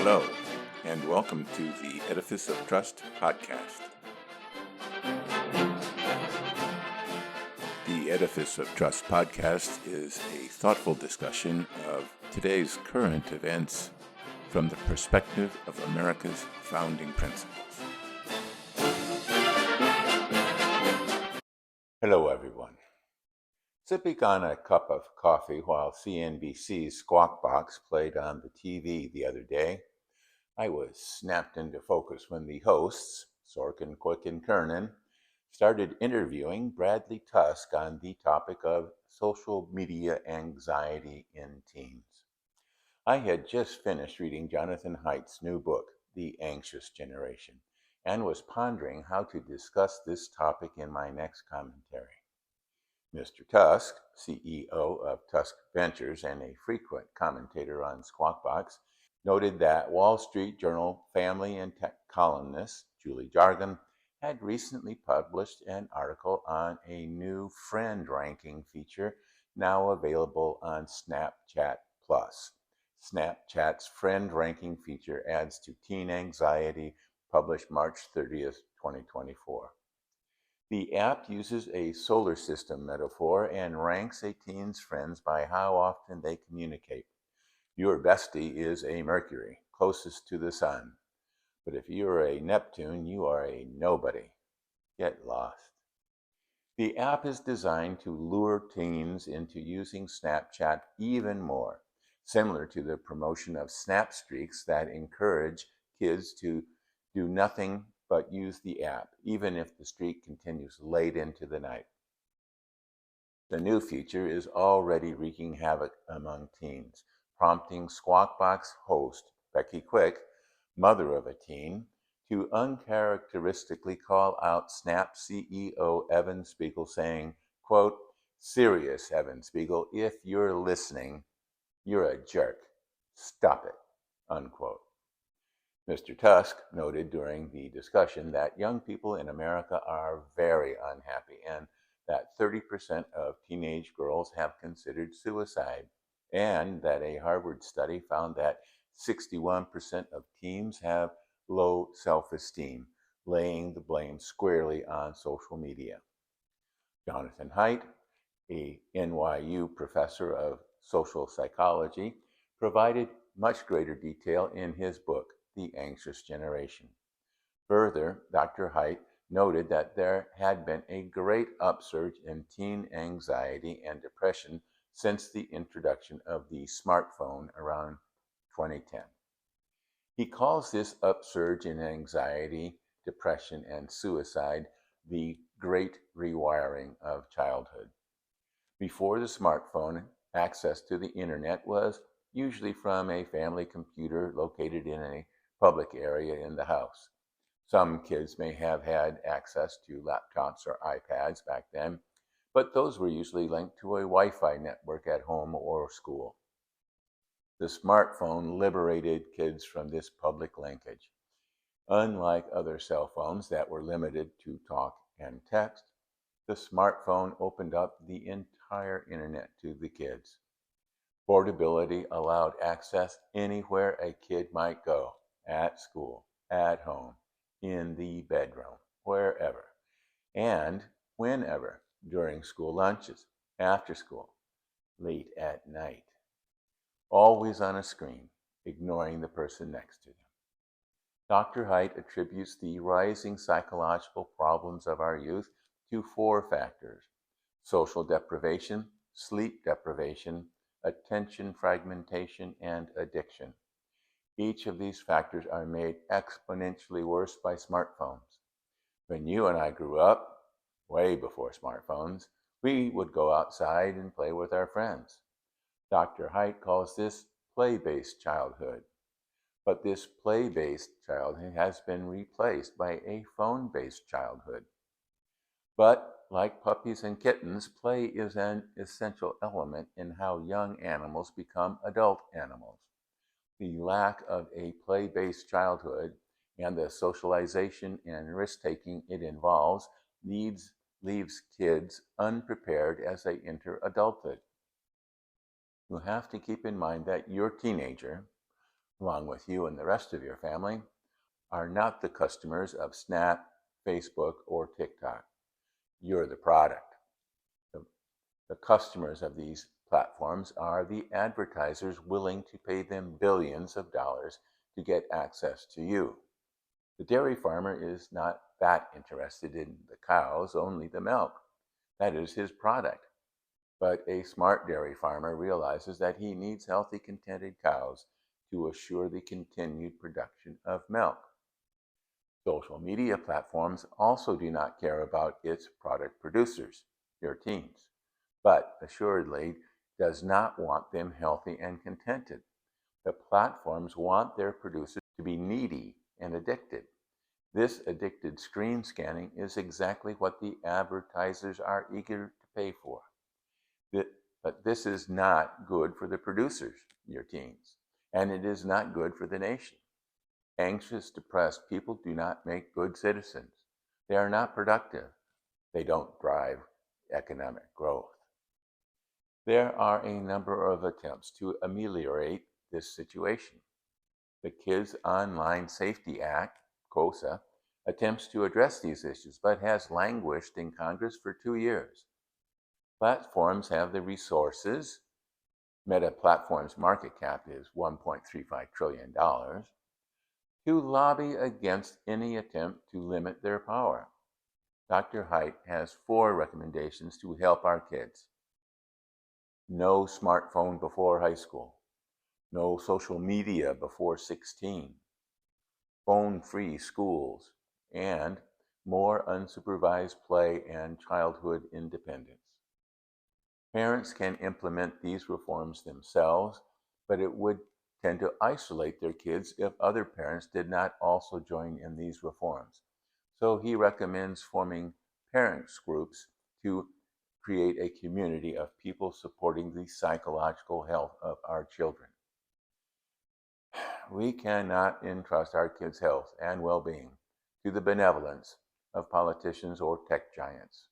Hello, and welcome to the Edifice of Trust podcast. The Edifice of Trust podcast is a thoughtful discussion of today's current events from the perspective of America's founding principles. Hello, everyone. Sipping on a cup of coffee while CNBC's Squawk Box played on the TV the other day, I was snapped into focus when the hosts, Sorkin, Quick, and Kernan, started interviewing Bradley Tusk on the topic of social media anxiety in teens. I had just finished reading Jonathan Haidt's new book, The Anxious Generation, and was pondering how to discuss this topic in my next commentary. Mr. Tusk, CEO of Tusk Ventures and a frequent commentator on Squawk Box, noted that Wall Street Journal family and tech columnist Julie Jargon had recently published an article on a new friend ranking feature now available on Snapchat Plus. Snapchat's friend ranking feature adds to teen anxiety, published March 30th, 2024. The app uses a solar system metaphor and ranks a teen's friends by how often they communicate. Your bestie is a Mercury, closest to the sun. But if you're a Neptune, you are a nobody. Get lost. The app is designed to lure teens into using Snapchat even more, similar to the promotion of Snap Streaks that encourage kids to do nothing but use the app, even if the streak continues late into the night. The new feature is already wreaking havoc among teens, prompting Squawk Box host Becky Quick, mother of a teen, to uncharacteristically call out Snap CEO Evan Spiegel, saying, quote, "Serious, Evan Spiegel, if you're listening, you're a jerk. Stop it," unquote. Mr. Tusk noted during the discussion that young people in America are very unhappy and that 30% of teenage girls have considered suicide, and that a Harvard study found that 61% of teens have low self-esteem, laying the blame squarely on social media. Jonathan Haidt, a NYU professor of social psychology, provided much greater detail in his book, The Anxious Generation. Further, Dr. Haidt noted that there had been a great upsurge in teen anxiety and depression since the introduction of the smartphone around 2010. He calls this upsurge in anxiety, depression, and suicide the great rewiring of childhood. Before the smartphone, access to the internet was usually from a family computer located in a public area in the house. Some kids may have had access to laptops or iPads back then, but those were usually linked to a Wi-Fi network at home or school. The smartphone liberated kids from this public linkage. Unlike other cell phones that were limited to talk and text, the smartphone opened up the entire internet to the kids. Portability allowed access anywhere a kid might go, at school, at home, in the bedroom, wherever, and whenever, during school lunches, after school, late at night. Always on a screen, ignoring the person next to them. Dr. Haidt attributes the rising psychological problems of our youth to 4 factors: social deprivation, sleep deprivation, attention fragmentation, and addiction. Each of these factors are made exponentially worse by smartphones. When you and I grew up, way before smartphones, we would go outside and play with our friends. Dr. Haidt calls this play-based childhood. But this play-based childhood has been replaced by a phone-based childhood. But like puppies and kittens, play is an essential element in how young animals become adult animals. The lack of a play-based childhood and the socialization and risk-taking it involves leaves kids unprepared as they enter adulthood. You have to keep in mind that your teenager, along with you and the rest of your family, are not the customers of Snap, Facebook, or TikTok. You're the product. The, the customers of these platforms are the advertisers willing to pay them billions of dollars to get access to you. The dairy farmer is not that interested in the cows, only the milk. That is his product. But a smart dairy farmer realizes that he needs healthy, contented cows to assure the continued production of milk. Social media platforms also do not care about its product producers, your teens, but assuredly does not want them healthy and contented. The platforms want their producers to be needy and addicted. This addicted screen scanning is exactly what the advertisers are eager to pay for. But this is not good for the producers, your teens, and it is not good for the nation. Anxious, depressed people do not make good citizens. They are not productive. They don't drive economic growth. There are a number of attempts to ameliorate this situation. The Kids Online Safety Act, KOSA, attempts to address these issues, but has languished in Congress for 2 years. Platforms have the resources. Meta Platforms' market cap is $1.35 trillion, to lobby against any attempt to limit their power. Dr. Haidt has 4 recommendations to help our kids. No smartphone before high school. No social media before 16. Phone-free schools. And more unsupervised play and childhood independence. Parents can implement these reforms themselves, but it would tend to isolate their kids if other parents did not also join in these reforms. So he recommends forming parents groups to create a community of people supporting the psychological health of our children. We cannot entrust our kids' health and well-being to the benevolence of politicians or tech giants.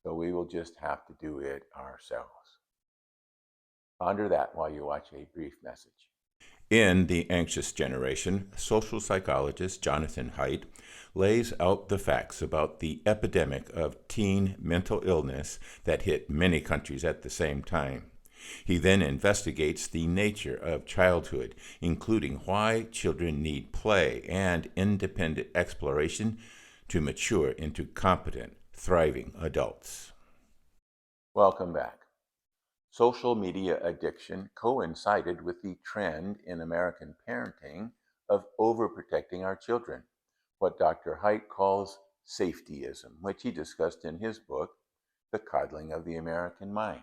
So we will just have to do it ourselves. Ponder that while you watch a brief message. In The Anxious Generation, social psychologist Jonathan Haidt lays out the facts about the epidemic of teen mental illness that hit many countries at the same time. He then investigates the nature of childhood, including why children need play and independent exploration to mature into competent, thriving adults. Welcome back. Social media addiction coincided with the trend in American parenting of overprotecting our children, what Dr. Haidt calls safetyism, which he discussed in his book, The Coddling of the American Mind,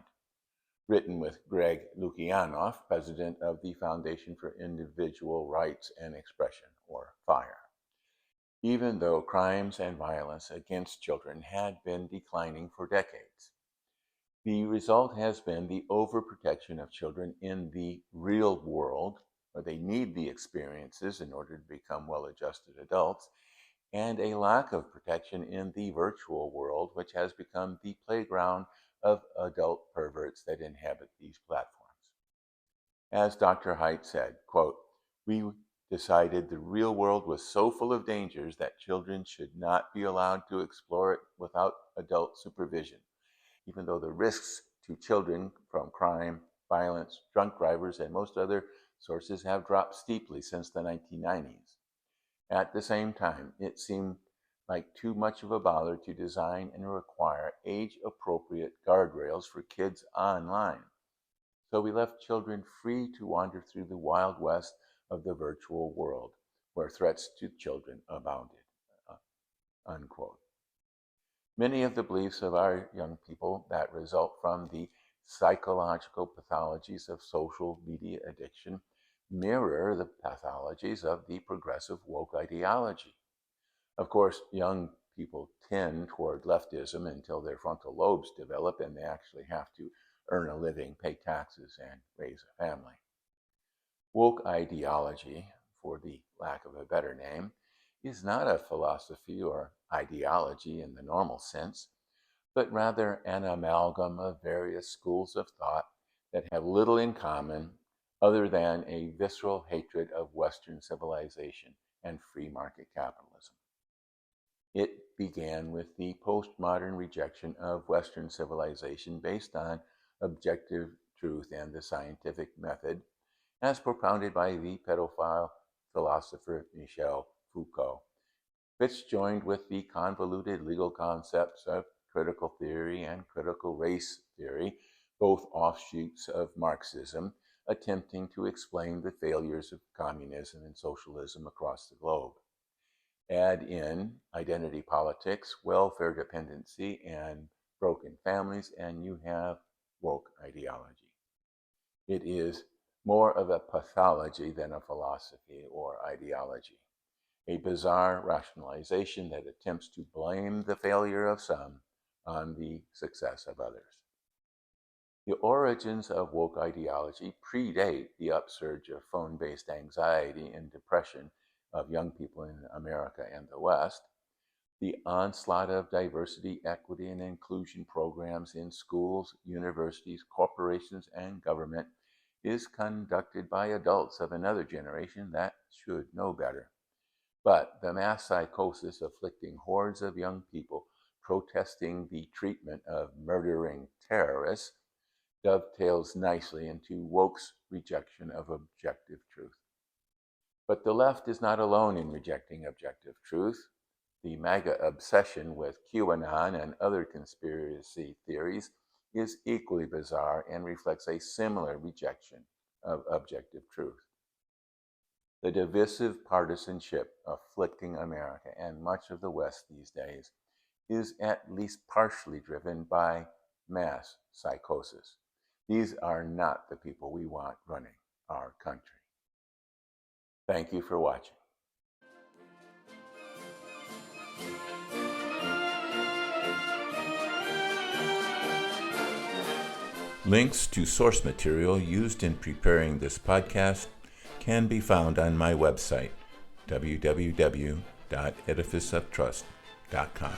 written with Greg Lukianoff, president of the Foundation for Individual Rights and Expression, or FIRE. Even though crimes and violence against children had been declining for decades, the result has been the overprotection of children in the real world, where they need the experiences in order to become well-adjusted adults, and a lack of protection in the virtual world, which has become the playground of adult perverts that inhabit these platforms. As Dr. Haidt said, quote, "We decided the real world was so full of dangers that children should not be allowed to explore it without adult supervision, even though the risks to children from crime, violence, drunk drivers, and most other sources have dropped steeply since the 1990s. At the same time, it seemed like too much of a bother to design and require age-appropriate guardrails for kids online. So we left children free to wander through the wild west of the virtual world, where threats to children abounded." Unquote. Many of the beliefs of our young people that result from the psychological pathologies of social media addiction mirror the pathologies of the progressive woke ideology. Of course, young people tend toward leftism until their frontal lobes develop and they actually have to earn a living, pay taxes, and raise a family. Woke ideology, for the lack of a better name, is not a philosophy or ideology in the normal sense, but rather an amalgam of various schools of thought that have little in common other than a visceral hatred of Western civilization and free market capitalism. It began with the postmodern rejection of Western civilization based on objective truth and the scientific method, as propounded by the pedophile philosopher Michel Foucault, which joined with the convoluted legal concepts of critical theory and critical race theory, both offshoots of Marxism, attempting to explain the failures of communism and socialism across the globe. Add in identity politics, welfare dependency, and broken families, and you have woke ideology. It is more of a pathology than a philosophy or ideology, a bizarre rationalization that attempts to blame the failure of some on the success of others. The origins of woke ideology predate the upsurge of phone-based anxiety and depression of young people in America and the West. The onslaught of diversity, equity, and inclusion programs in schools, universities, corporations, and government is conducted by adults of another generation that should know better. But the mass psychosis afflicting hordes of young people protesting the treatment of murdering terrorists dovetails nicely into woke's rejection of objective truth. But the left is not alone in rejecting objective truth. The MAGA obsession with QAnon and other conspiracy theories is equally bizarre and reflects a similar rejection of objective truth. The divisive partisanship afflicting America and much of the West these days is at least partially driven by mass psychosis. These are not the people we want running our country. Thank you for watching. Links to source material used in preparing this podcast can be found on my website, www.edificeoftrust.com.